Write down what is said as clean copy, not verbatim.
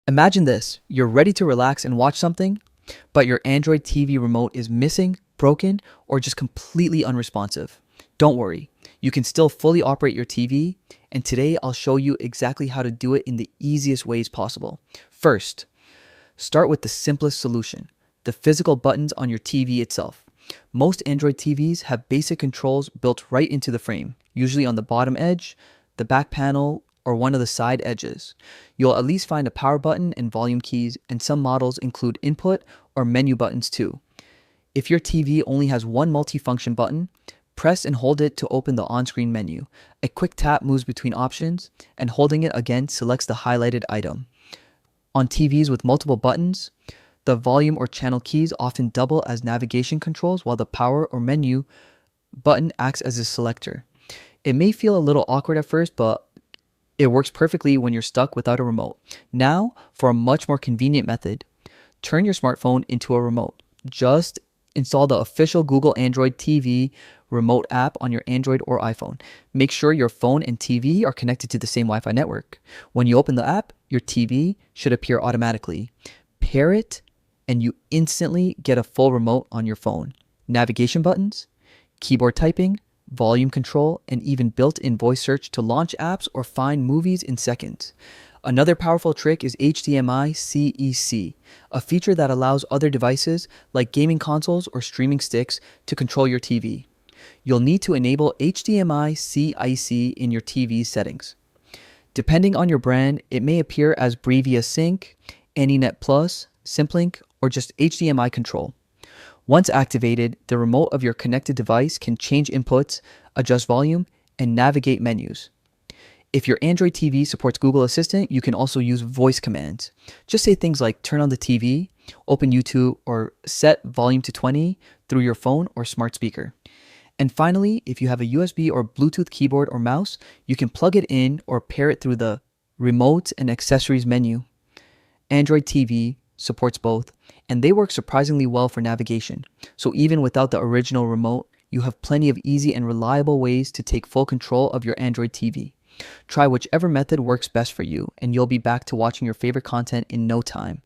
Imagine this, you're ready to relax and watch something, but your Android TV remote is missing, broken, or just completely unresponsive. Don't worry, you can still fully operate your TV, and today I'll show you exactly how to do it in the easiest ways possible. First, start with the simplest solution, the physical buttons on your TV itself. Most Android TVs have basic controls built right into the frame, usually on the bottom edge, the back panel, or one of the side edges. You'll at least find a power button and volume keys, and some models include input or menu buttons too. If your TV only has one multifunction button, press and hold it to open the on-screen menu. A quick tap moves between options, and holding it again selects the highlighted item. On TVs with multiple buttons, the volume or channel keys often double as navigation controls, while the power or menu button acts as a selector. It may feel a little awkward at first, but it works perfectly when you're stuck without a remote. Now, for a much more convenient method, turn your smartphone into a remote. Just install the official Google Android TV remote app on your Android or iPhone. Make sure your phone and TV are connected to the same Wi-Fi network. When you open the app, your TV should appear automatically. Pair it, and you instantly get a full remote on your phone. Navigation buttons, keyboard typing, volume control, and even built-in voice search to launch apps or find movies in seconds. Another powerful trick is HDMI CEC, a feature that allows other devices like gaming consoles or streaming sticks to control your TV. You'll need to enable HDMI CEC in your TV settings. Depending on your brand, it may appear as Brevia Sync, AnyNet Plus, Simplink, or just HDMI control. Once activated, the remote of your connected device can change inputs, adjust volume, and navigate menus. If your Android TV supports Google Assistant, you can also use voice commands. Just say things like turn on the TV, open YouTube, or set volume to 20 through your phone or smart speaker. And finally, if you have a USB or Bluetooth keyboard or mouse, you can plug it in or pair it through the Remote and Accessories menu. Android TV supports both, and they work surprisingly well for navigation. So even without the original remote, you have plenty of easy and reliable ways to take full control of your Android TV. Try whichever method works best for you, and you'll be back to watching your favorite content in no time.